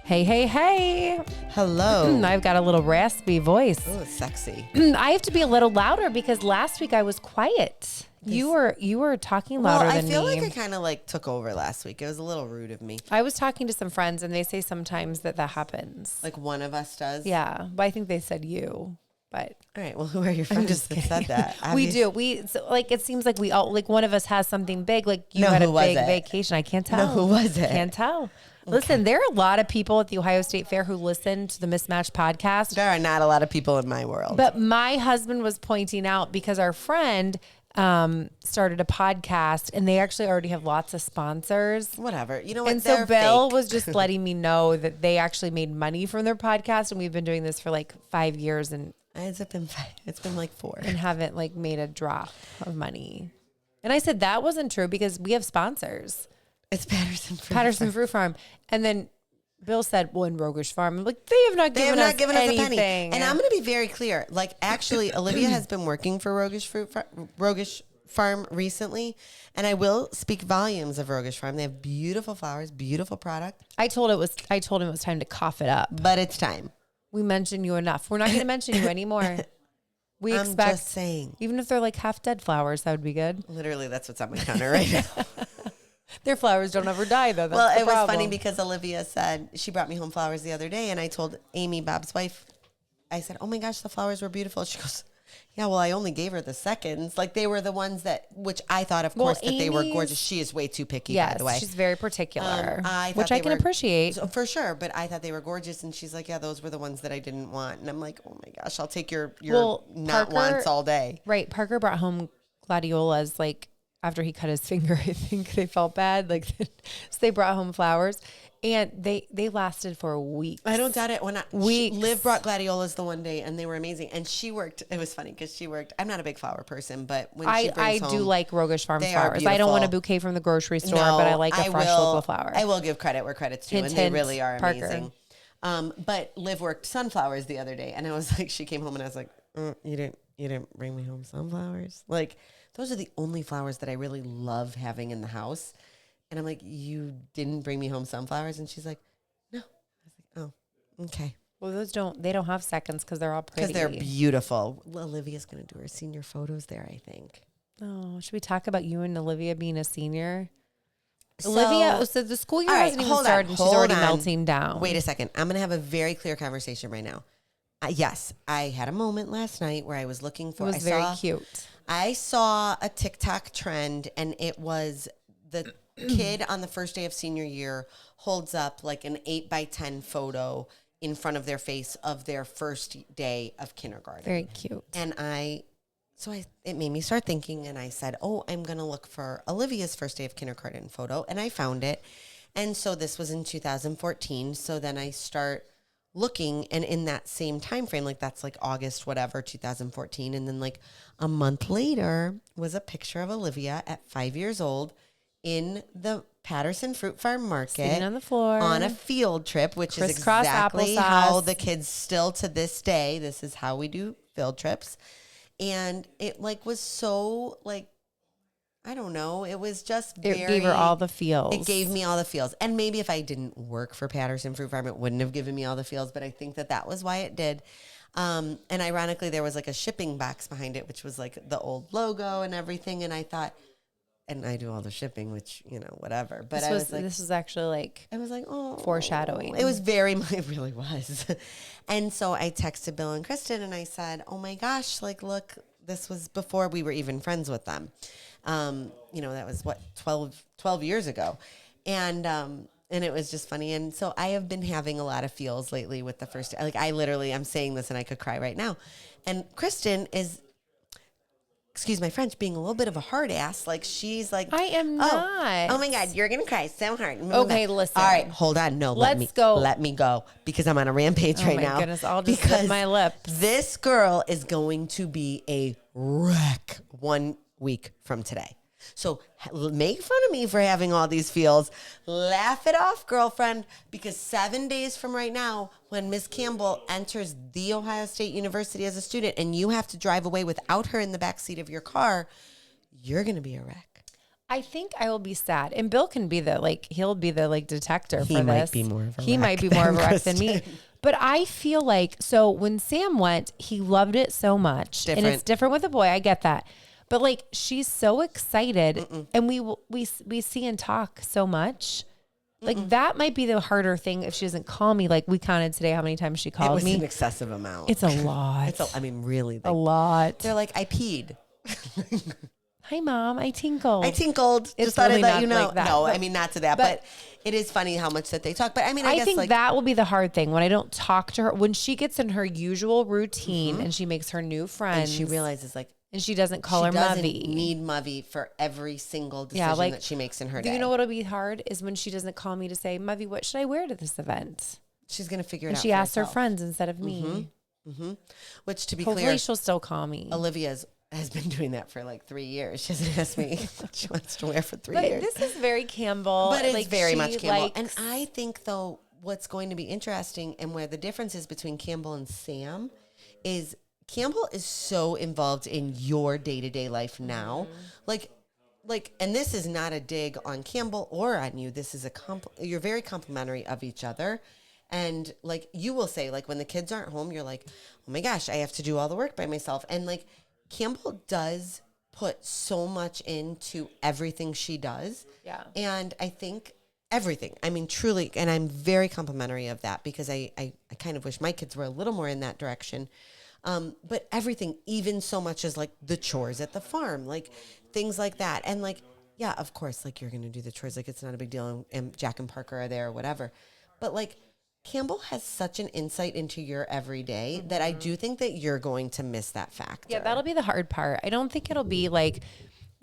Hey, hey, hey. Hello. I've got a little raspy voice. Oh, sexy. I have to be a little louder because last week I was quiet. You were talking louder than me. I feel like I kind of took over last week. It was a little rude of me. I was talking to some friends and they say sometimes that happens. Like one of us does? Yeah, but I think they said you. But all right, well, who are your friends that said that? We do. It seems like we all, like one of us has something big. Like you had a big vacation. I can't tell. No, who was it? Can't tell. Okay. Listen, there are a lot of people at the Ohio State Fair who listen to the Mismatched podcast. There are not a lot of people in my world. But my husband was pointing out because our friend started a podcast and they actually already have lots of sponsors. Whatever. You know what? And so Bill was just letting me know that they actually made money from their podcast. And we've been doing this for like 5 years and it's been like 4 and haven't like made a drop of money. And I said that wasn't true because we have sponsors. It's Patterson Fruit Farm. And then Bill said, well, in Rogish Farm. I'm like, they have not given us anything. A penny. And I'm going to be very clear. Like, actually, Olivia has been working for Rogish Farm recently. And I will speak volumes of Rogish Farm. They have beautiful flowers, beautiful product. I told him it was time to cough it up. But it's time. We mentioned you enough. We're not going to mention you anymore. I'm just saying. Even if they're like half dead flowers, that would be good. Literally, that's what's on my counter right now. Their flowers don't ever die, though. Well, it was funny because Olivia said she brought me home flowers the other day, and I told Amy, Bob's wife, I said, "Oh my gosh, the flowers were beautiful." She goes, "Yeah, well, I only gave her the seconds. Like they were the ones which I thought, of course, that they were gorgeous. She is way too picky, by the way. She's very particular, which I can appreciate for sure. But I thought they were gorgeous, and she's like, "Yeah, those were the ones that I didn't want." And I'm like, "Oh my gosh, I'll take your not wants all day." Right? Parker brought home gladiolas like. After he cut his finger, I think they felt bad. Like, so they brought home flowers, and they lasted for a week. I don't doubt it. Liv brought gladiolas the one day, and they were amazing. And she worked. It was funny because she worked. I'm not a big flower person, but when she brings home, I do like Rogish Farm flowers. I don't want a bouquet from the grocery store, but I like a fresh local flower. I will give credit where credit's due, and they really are amazing. But Liv worked sunflowers the other day, and I was like, she came home, and I was like, you didn't bring me home sunflowers, like. Those are the only flowers that I really love having in the house. And I'm like, you didn't bring me home sunflowers? And she's like, no. I was like, oh, okay. Well, they don't have seconds because they're all pretty. Because they're beautiful. Well, Olivia's going to do her senior photos there, I think. Oh, should we talk about you and Olivia being a senior? So the school year hasn't even started and she's already melting down. Wait a second. I'm going to have a very clear conversation right now. Yes, I had a moment last night where I was looking for. It was very cute. I saw a TikTok trend, and it was the kid on the first day of senior year holds up like an 8x10 photo in front of their face of their first day of kindergarten. Very cute. And it made me start thinking, and I said, oh, I'm going to look for Olivia's first day of kindergarten photo, and I found it. And so this was in 2014. So then I start looking, and in that same time frame, like that's like August, whatever, 2014. And then like a month later was a picture of Olivia at 5 years old in the Patterson Fruit Farm Market. Sitting on the floor. On a field trip, which is exactly how the kids still to this day, this is how we do field trips. And it like was so like, I don't know. It was just It gave her all the feels. It gave me all the feels. And maybe if I didn't work for Patterson Fruit Farm, it wouldn't have given me all the feels. But I think that was why it did. And ironically, there was like a shipping box behind it, which was like the old logo and everything. And I thought, and I do all the shipping, which, whatever. But this was actually like, I was like, oh, foreshadowing. It was it really was. And so I texted Bill and Kristin and I said, oh my gosh, like, look, this was before we were even friends with them. That was 12 years ago. And it was just funny. And so I have been having a lot of feels lately with the first, like I'm saying this and I could cry right now. And Kristin is, excuse my French, being a little bit of a hard ass. Like she's like, I am not. Oh my God, you're going to cry so hard. Okay, listen. All right, hold on. No, let me go because I'm on a rampage right now. Oh my goodness, I'll just lick my lips. This girl is going to be a wreck 1 week from today. So make fun of me for having all these feels. Laugh it off, girlfriend, because 7 days from right now, when Miss Campbell enters the Ohio State University as a student and you have to drive away without her in the backseat of your car, you're going to be a wreck. I think I will be sad. And Bill can be he'll be the detector for this. He might be more of a He wreck might be more of a than wreck than me. Kristin. But I feel like, so when Sam went, he loved it so much. And it's different with a boy. I get that. But like, she's so excited and we see and talk so much. Like that might be the harder thing if she doesn't call me. Like we counted today how many times she called me. It was an excessive amount. It's a lot. Really. A lot. They're like, I peed. Hi, Mom. I tinkled. Just It's thought really I'd let not you know. like that, No, but- I mean, not to that. But it is funny how much that they talk. But I mean, I guess think like that will be the hard thing when I don't talk to her. When she gets in her usual routine and she makes her new friends. and she realizes like and she doesn't call her she doesn't Muvvy. need Muvvy for every single decision that she makes in her day. Do you know what'll be hard is when she doesn't call me to say, Muvvy, what should I wear to this event? She's going to figure it And out. she for asks her herself. friends instead of me. Which, to be Hopefully clear, she'll still call me. Olivia has been doing that for like 3 years. She hasn't asked me what she wants to wear for 3 But years. this is very Campbell. But it's like, very she much Campbell. likes- And I think, though, what's going to be interesting and where the difference is between Campbell and Sam is Campbell is so involved in your day-to-day life now. Like, and this is not a dig on Campbell or on you. This is you're very complimentary of each other. And like you will say, like when the kids aren't home, you're like, oh my gosh, I have to do all the work by myself. And like Campbell does put so much into everything she does. Yeah. And I think everything, I mean, truly, and I'm very complimentary of that because I kind of wish my kids were a little more in that direction. But everything, even so much as like the chores at the farm, like things like that. And like, yeah, of course, like you're going to do the chores. Like it's not a big deal. And Jack and Parker are there or whatever. But like Campbell has such an insight into your everyday that I do think that you're going to miss that factor. Yeah, that'll be the hard part. I don't think it'll be like,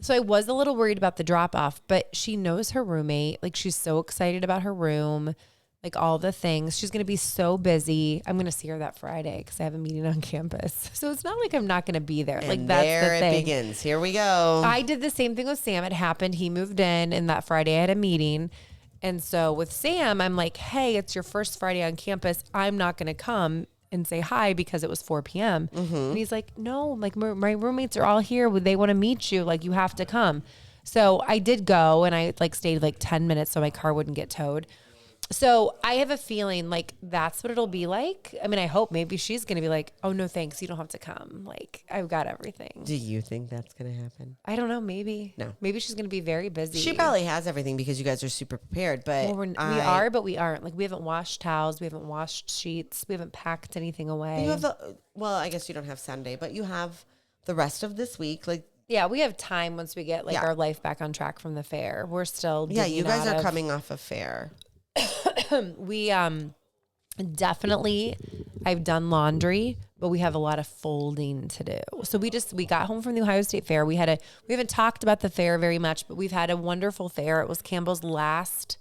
so I was a little worried about the drop off, but she knows her roommate. Like she's so excited about her room, like all the things. She's going to be so busy. I'm going to see her that Friday because I have a meeting on campus. So it's not like I'm not going to be there. And like that's there the it thing. begins. Here we go. I did the same thing with Sam. It happened. He moved in and that Friday I had a meeting. And so with Sam, I'm like, hey, it's your first Friday on campus. I'm not going to come and say hi because it was 4 p.m. And he's like, no, like my roommates are all here. They want to meet you. Like you have to come. So I did go and I like stayed like 10 minutes so my car wouldn't get towed. So I have a feeling like that's what it'll be like. I mean, I hope maybe she's going to be like, oh, no, thanks. You don't have to come. Like I've got everything. Do you think that's going to happen? I don't know. Maybe. No. Maybe she's going to be very busy. She probably has everything because you guys are super prepared. But Well, we are, but we aren't. Like we haven't washed towels. We haven't washed sheets. We haven't packed anything away. You have I guess you don't have Sunday, but you have the rest of this week. Like, Yeah, we have time once we get like Yeah. our life back on track from the fair. We're still yeah, you digging guys out are of- coming off a fair. We definitely I've done laundry, but we have a lot of folding to do. So we got home from the Ohio State Fair. We haven't talked about the fair very much, but we've had a wonderful fair. It was Campbell's last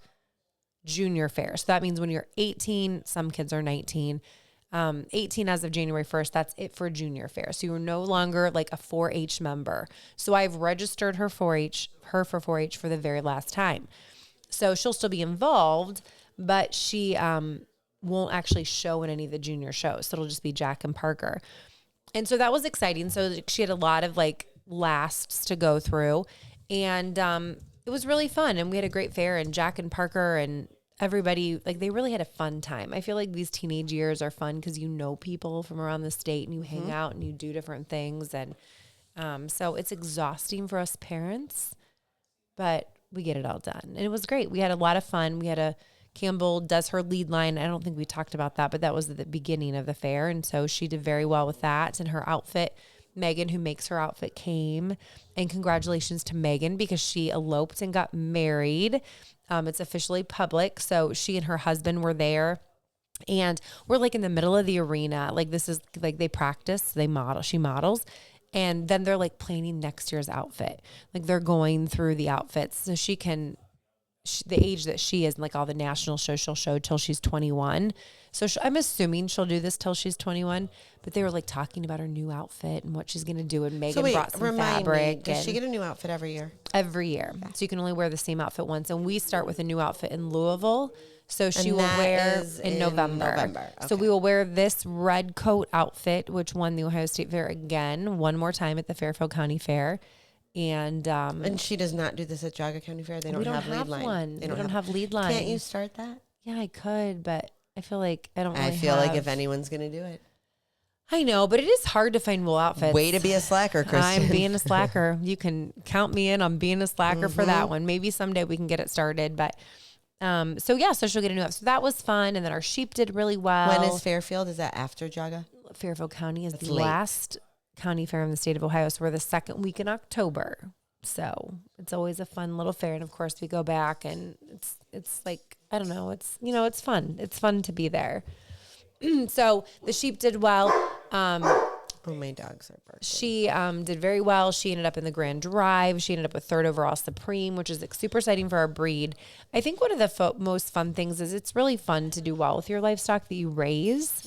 junior fair. So that means when you're 18, some kids are 19. 18 as of January 1st, that's it for junior fair. So you're no longer like a 4-H member. So I've registered her for 4-H for the very last time. So she'll still be involved, but she won't actually show in any of the junior shows. So it'll just be Jack and Parker. And so that was exciting. So she had a lot of like lasts to go through. And it was really fun. And we had a great fair. And Jack and Parker and everybody, like they really had a fun time. I feel like these teenage years are fun because you know people from around the state and you hang out and you do different things. And so it's exhausting for us parents, but we get it all done. And it was great. We had a lot of fun. Campbell does her lead line. I don't think we talked about that, but that was at the beginning of the fair. And so she did very well with that. And her outfit, Megan, who makes her outfit, came. And congratulations to Megan because she eloped and got married. It's officially public. So she and her husband were there. And we're like in the middle of the arena. Like this is like they practice, she models. And then they're like planning next year's outfit. Like they're going through the outfits so she can, the age that she is, and like all the national shows she'll show till she's 21. So I'm assuming she'll do this till she's 21. But they were like talking about her new outfit and what she's going to do. And Megan brought some fabric. Does she get a new outfit every year? Every year. So you can only wear the same outfit once. And we start with a new outfit in Louisville. So she will wear in November. Okay. So we will wear this red coat outfit, which won the Ohio State Fair again, one more time at the Fairfield County Fair. And she does not do this at Jaga County Fair. They we don't don't have lead line. one. They We don't have lead line. Can't you start that? Yeah, I could, but I feel like I don't really I feel have. like if anyone's going to do it. I know, but it is hard to find wool outfits. Way to be a slacker, Kristin. I'm being a slacker. You can count me in on being a slacker for that one. Maybe someday we can get it started, but so she'll get a new outfit. So that was fun, and then our sheep did really well. When is Fairfield? Is that after Jaga? Fairfield County is That's the late. last county fair in the state of Ohio, so we're the second week in October. So it's always a fun little fair, and of course we go back, and it's like I don't know, it's fun. It's fun to be there. So the sheep did well. Oh, my dogs are barking. She did very well. She ended up in the Grand Drive. She ended up with 3rd overall Supreme, which is super exciting for our breed. I think one of the most fun things is it's really fun to do well with your livestock that you raise.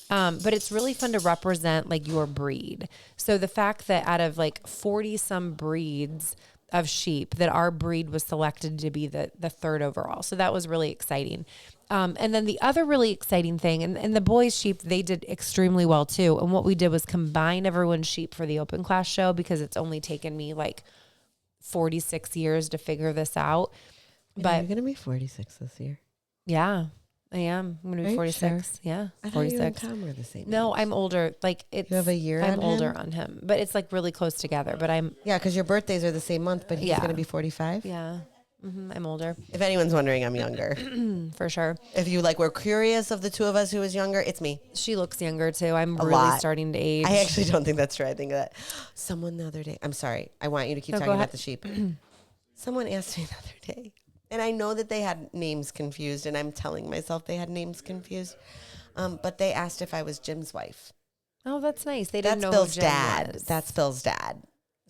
But it's really fun to represent like your breed. So the fact that out of like 40 some breeds of sheep that our breed was selected to be the 3rd overall. So that was really exciting. And then the other really exciting thing, and the boys' sheep, they did extremely well too. And what we did was combine everyone's sheep for the open class show because it's only taken me like 46 years to figure this out. But you're going to be 46 this year. Yeah, I am. I'm going to be 46. Sure? Yeah, I 46. You and Tom were the same. No, age. I'm older. Like you have a year. I'm older on him, but it's like really close together. But I'm because your birthdays are the same month, but he's going to be 45. Yeah. I'm older. If anyone's wondering, I'm younger. For sure. If you were curious of the two of us who is younger, it's me. She looks younger too. I'm really starting to age. I actually don't think that's true. I think that someone the other day, I'm sorry. I want you to keep talking about the sheep. Someone asked me the other day, and I know that they had names confused, and I'm telling myself they had names confused. But they asked if I was Jim's wife. Oh, that's nice. They didn't know Bill's who Jim dad. was. That's Bill's dad.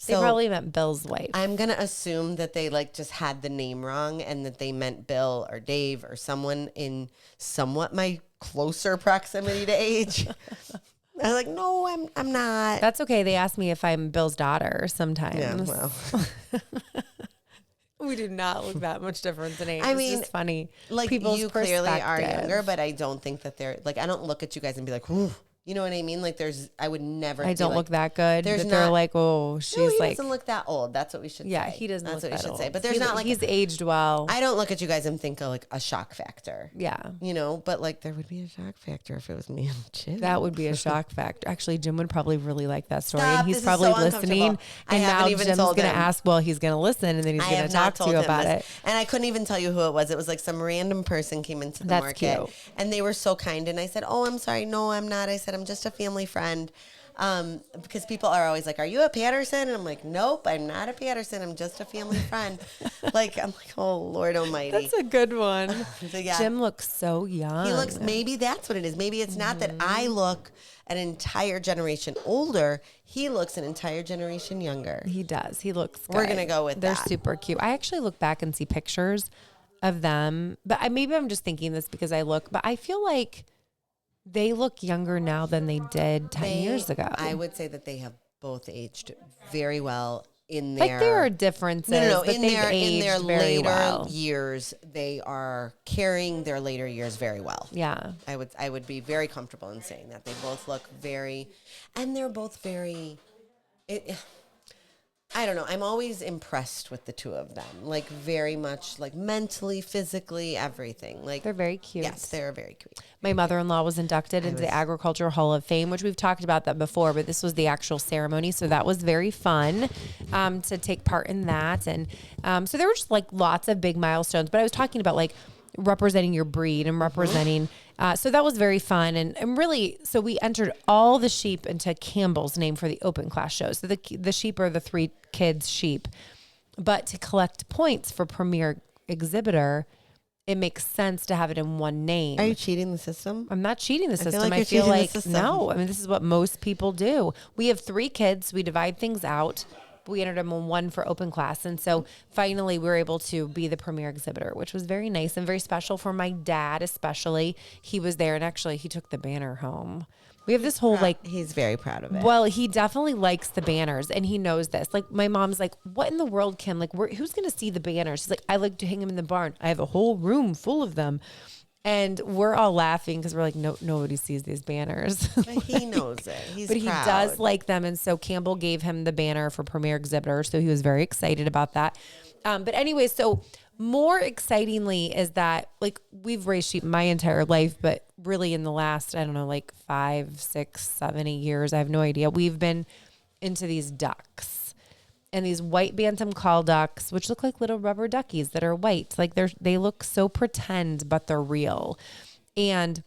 They probably meant Bill's wife. I'm going to assume that they just had the name wrong and that they meant Bill or Dave or someone in somewhat my closer proximity to age. I was like, no, I'm not. That's okay. They ask me if I'm Bill's daughter sometimes. Yeah, well. We do not look that much different in age. I mean, it's just funny. Like people's you clearly are younger, but I don't think that they're I don't look at you guys and be like, ooh. You know what I mean? Like I would never. I don't look that good. But they're like, oh, she's no, he like. doesn't look that old. That's what we should say. Yeah, he doesn't That's look what that we should old. say. But there's not he's aged well. I don't look at you guys and think of a shock factor. Yeah. But there would be a shock factor if it was me and Jim. That would be a shock factor. Actually, Jim would probably really like that story. Stop, and he's this is probably so listening. And now Jim's going to ask, well, he's going to listen and then he's going to talk to you about it. And I couldn't even tell you who it was. It was like some random person came into the market. Cute. And they were so kind. And I said, oh, I'm sorry. No, I'm not. I said, I'm just a family friend. Because people are always like, are you a Patterson? And I'm like, nope, I'm not a Patterson. I'm just a family friend. I'm like, oh, Lord almighty. That's a good one. So, yeah. Jim looks so young. He looks, maybe that's what it is. Maybe it's not that I look an entire generation older. He looks an entire generation younger. He does. He looks good. We're going to go with They're that. super cute. I actually look back and see pictures of them, but maybe I'm just thinking this because but I feel like they look younger now than they did 10 years ago. I would say that they have both aged very well in their... Like there are differences, but in their later well. years, they are carrying their later years very well. Yeah. I would be very comfortable in saying that. They both look very... And they're both very... I don't know. I'm always impressed with the two of them. Like very much like mentally, physically, everything. Like they're very cute. Yes, they're very cute. My mother-in-law was inducted into the Agricultural Hall of Fame, which we've talked about that before, but this was the actual ceremony. So that was very fun to take part in that. And so there were just like lots of big milestones, but I was talking about like representing your breed and representing. So that was very fun. And really, so we entered all the sheep into Campbell's name for the open class show. So the sheep are the 3 kids' sheep. But to collect points for premier exhibitor, it makes sense to have it in one name. Are you cheating the system? I'm not cheating the system. I feel like no. I mean, this is what most people do. We have 3 kids. We divide things out. We entered them in one for open class. And so finally we were able to be the premier exhibitor, which was very nice and very special for my dad, especially. He was there and actually he took the banner home. We have this whole he's very proud of it. Well, he definitely likes the banners and he knows this. Like my mom's like, what in the world, Kim? Like who's going to see the banners? She's like, I like to hang them in the barn. I have a whole room full of them. And we're all laughing because we're like, no, nobody sees these banners. But he knows it. He's but proud. he does like them. And so Campbell gave him the banner for Premier Exhibitor. So he was very excited about that. But anyway, so more excitingly is that like we've raised sheep my entire life, but really in the last, I don't know, like 5, 6, 7, 8 years, I have no idea. We've been into these ducks. And these white bantam call ducks, which look like little rubber duckies that are white. Like they look so pretend, but they're real. And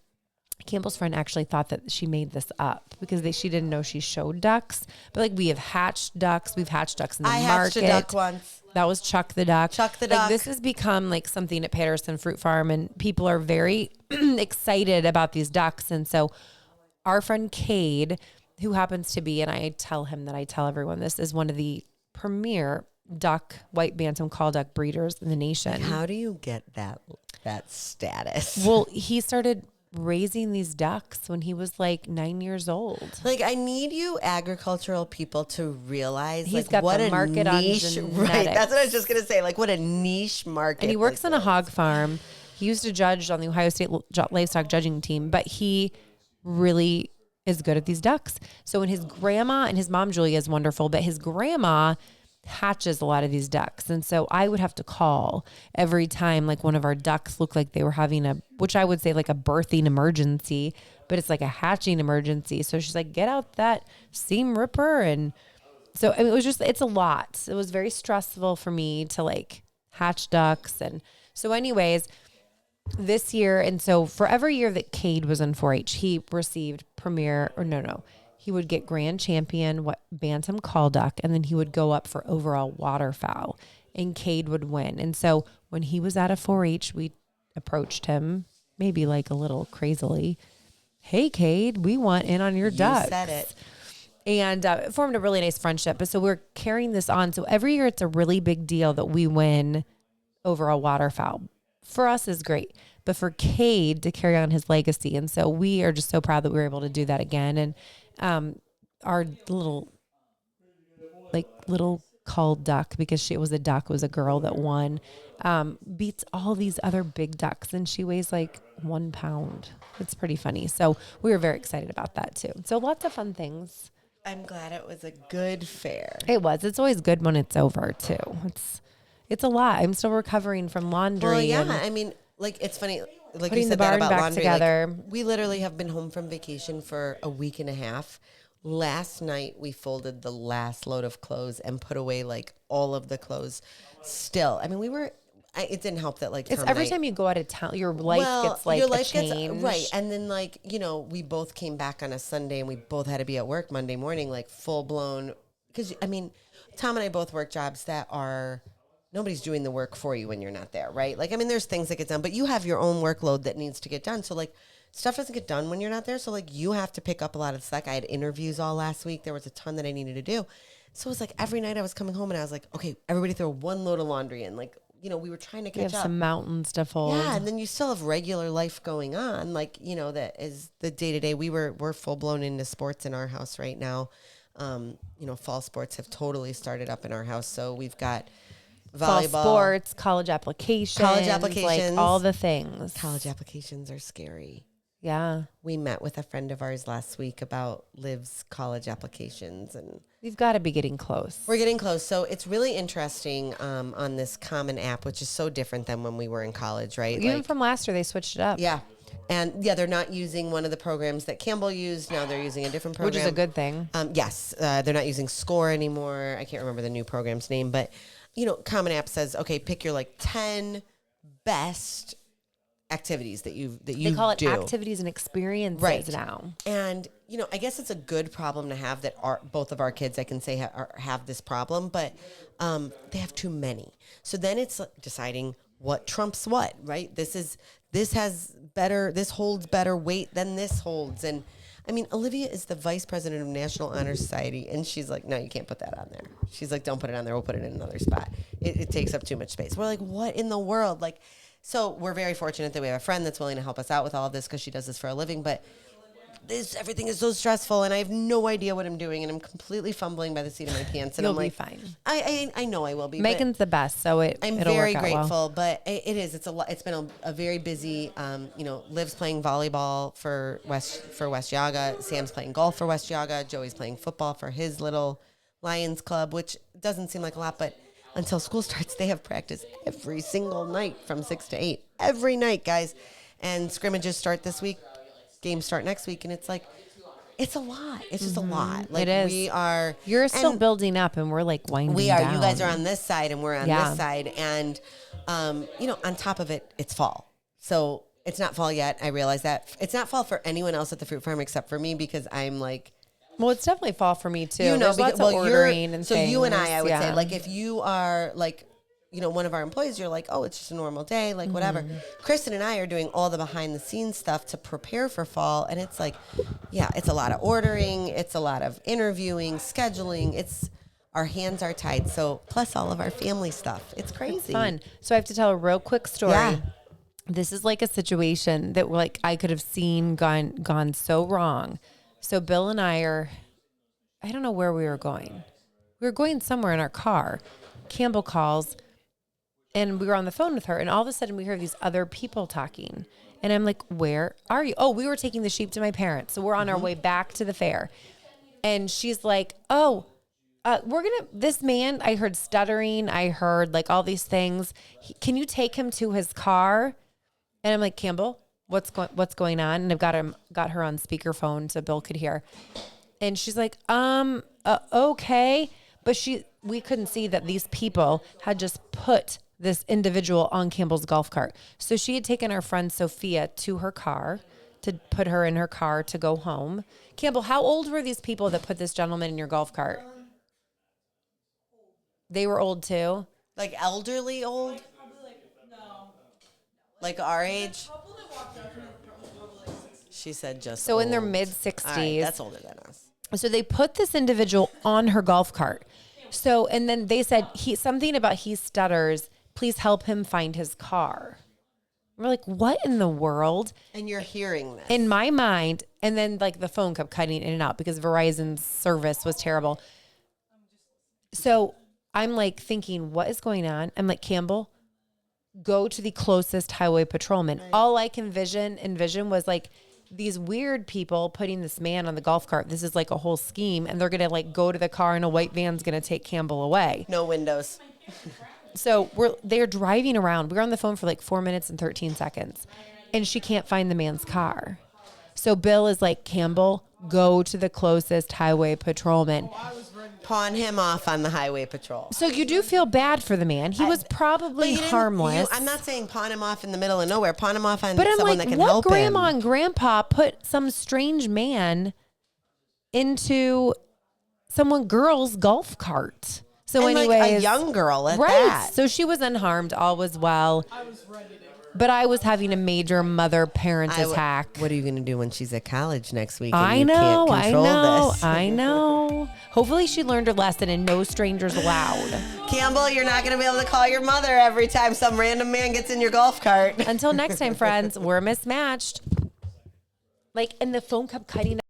Campbell's friend actually thought that she made this up because she didn't know she showed ducks. But like we have hatched ducks. We've hatched ducks in the market. I hatched a duck once. That was Chuck the duck. Chuck the duck. Like this has become like something at Patterson Fruit Farm, and people are very excited about these ducks. And so our friend Cade, who happens to be, and I tell him that I tell everyone this, is one of the premier white bantam call duck breeders in the nation. Like how do you get that status? Well, he started raising these ducks when he was like 9 years old. Like I need you agricultural people to realize he's like got what the a market niche, on right? That's what I was just gonna say. Like what a niche market. And he works on a hog farm. He used to judge on the Ohio State livestock judging team, but he really is good at these ducks. So when his grandma, and his mom Julia is wonderful, but his grandma hatches a lot of these ducks. And so I would have to call every time like one of our ducks looked like they were having which I would say like a birthing emergency, but it's like a hatching emergency. So she's like, get out that seam ripper. And so I mean, it's a lot. It was very stressful for me to like hatch ducks. And so anyways, this year, and so for every year that Cade was in 4-H, he received he would get grand champion bantam call duck, and then he would go up for overall waterfowl, and Cade would win. And so when he was out of 4-H, we approached him, maybe like a little crazily, hey Cade, we want in on your ducks. You said it. And it formed a really nice friendship. But so we're carrying this on. So every year it's a really big deal that we win overall waterfowl. For us is great, but for Cade to carry on his legacy. And so we are just so proud that we were able to do that again. And our little culled duck, because she was a girl that won, beats all these other big ducks, and she weighs like 1 pound. It's pretty funny. So we were very excited about that too. So lots of fun things. I'm glad it was a good fair. It was. It's always good when it's over too. It's a lot. I'm still recovering from laundry. Well, yeah. I mean, like, it's funny. Like putting you said the barn that about back laundry. together. Like, we literally have been home from vacation for a week and a half. Last night, we folded the last load of clothes and put away, like, all of the clothes still. I mean, it didn't help that, like, it's every time you go out of town, your life gets, like, a change. Right. And then, like, you know, we both came back on a Sunday and we both had to be at work Monday morning, like, full-blown. Because, I mean, Tom and I both work jobs that are... Nobody's doing the work for you when you're not there, right? Like, I mean, there's things that get done, but you have your own workload that needs to get done. So, like, stuff doesn't get done when you're not there. So, like, you have to pick up a lot of slack. I had interviews all last week. There was a ton that I needed to do. So, it was like every night I was coming home and I was like, okay, everybody throw one load of laundry in. Like, you know, we were trying to catch up. You have some mountains to fold. Yeah, and then you still have regular life going on. Like, you know, that is the day-to-day. We're full-blown into sports in our house right now. You know, fall sports have totally started up in our house. So, we've got... volleyball, fall sports, college applications, like all the things. College applications are scary. Yeah. We met with a friend of ours last week about Liv's college applications, and we've got to be getting close. We're getting close. So it's really interesting on this Common app, which is so different than when we were in college, right? Even from last year, they switched it up. Yeah. And yeah, they're not using one of the programs that Campbell used. Now they're using a different program. Which is a good thing. Yes. They're not using Score anymore. I can't remember the new program's name, but you know, Common App says, okay, pick your like 10 best activities that you do. They call it activities and experiences now. And, you know, I guess it's a good problem to have that both of our kids, I can say, have this problem, but they have too many. So then it's deciding what trumps what, right? This holds better weight than this holds. And I mean, Olivia is the vice president of National Honor Society, and she's like, no, you can't put that on there. She's like, don't put it on there. We'll put it in another spot. It takes up too much space. We're like, what in the world? Like, so we're very fortunate that we have a friend that's willing to help us out with all of this because she does this for a living. But everything is so stressful, and I have no idea what I'm doing, and I'm completely fumbling by the seat of my pants. And You'll I'm like, be fine. I know I will be. Megan's the best, so I'm it'll very work out grateful, well. but it is. It's a lot. It's been a very busy. Liv's playing volleyball for West Yaga. Sam's playing golf for West Yaga. Joey's playing football for his little Lions club, which doesn't seem like a lot, but until school starts, they have practice every single night from 6 to 8. Every night, guys. And scrimmages start this week. Games start next week, and it's like, it's a lot. It's just a lot. Like, It is. we are. You're still building up, and we're like winding We are. down. You guys are on this side, and we're on Yeah. this side. And, on top of it, it's fall. So it's not fall yet. I realize that. It's not fall for anyone else at the fruit farm except for me, because I'm like. Well, it's definitely fall for me too. There's lots of ordering and so things. you and I would yeah. say, like, if you are like, one of our employees, you're like, oh, it's just a normal day, like whatever. Kristin and I are doing all the behind the scenes stuff to prepare for fall, and it's like, yeah, it's a lot of ordering, it's a lot of interviewing, scheduling. Our hands are tied. So plus all of our family stuff. It's crazy. It's fun. So I have to tell a real quick story. Yeah. This is like a situation that like I could have seen gone so wrong. So Bill and I don't know where we were going. We were going somewhere in our car. Campbell calls, and we were on the phone with her, and all of a sudden we hear these other people talking. And I'm like, where are you? Oh, we were taking the sheep to my parents. So we're on our way back to the fair. And she's like, this man, I heard stuttering. I heard like all these things. Can you take him to his car? And I'm like, Campbell, what's going on? And I've got her on speakerphone so Bill could hear. And she's like, okay. But we couldn't see that these people had just put this individual on Campbell's golf cart. So she had taken our friend Sophia to her car to put her in her car to go home. Campbell, how old were these people that put this gentleman in your golf cart? They were old too? Like elderly old? Like our age? She said just So in their old. mid-60s. All right, that's older than us. So they put this individual on her golf cart. So, and then they said something about he stutters. Please help him find his car. We're like, what in the world? And you're hearing this. In my mind, and then like the phone kept cutting in and out because Verizon's service was terrible. So I'm like thinking, what is going on? I'm like, Campbell, go to the closest highway patrolman. Right. All I can envision was like these weird people putting this man on the golf cart. This is like a whole scheme, and they're going to like go to the car and a white van's going to take Campbell away. No windows. So they're driving around. We were on the phone for like 4 minutes and 13 seconds, and she can't find the man's car. So Bill is like, Campbell, go to the closest highway patrolman. Pawn him off on the highway patrol. So you do feel bad for the man. He was probably harmless. I'm not saying pawn him off in the middle of nowhere. Pawn him off on but I'm someone like, that can help what grandma him. and grandpa put some strange man into girl's golf cart? So and anyways, like a young girl at right. that. So she was unharmed. All was well. I was ready to. But I was having a major mother-parent attack. What are you going to do when she's at college next week? I and you know. Can't control this? I know. Hopefully she learned her lesson and no strangers allowed. Campbell, you're not going to be able to call your mother every time some random man gets in your golf cart. Until next time, friends, we're mismatched. Like, and the phone kept cutting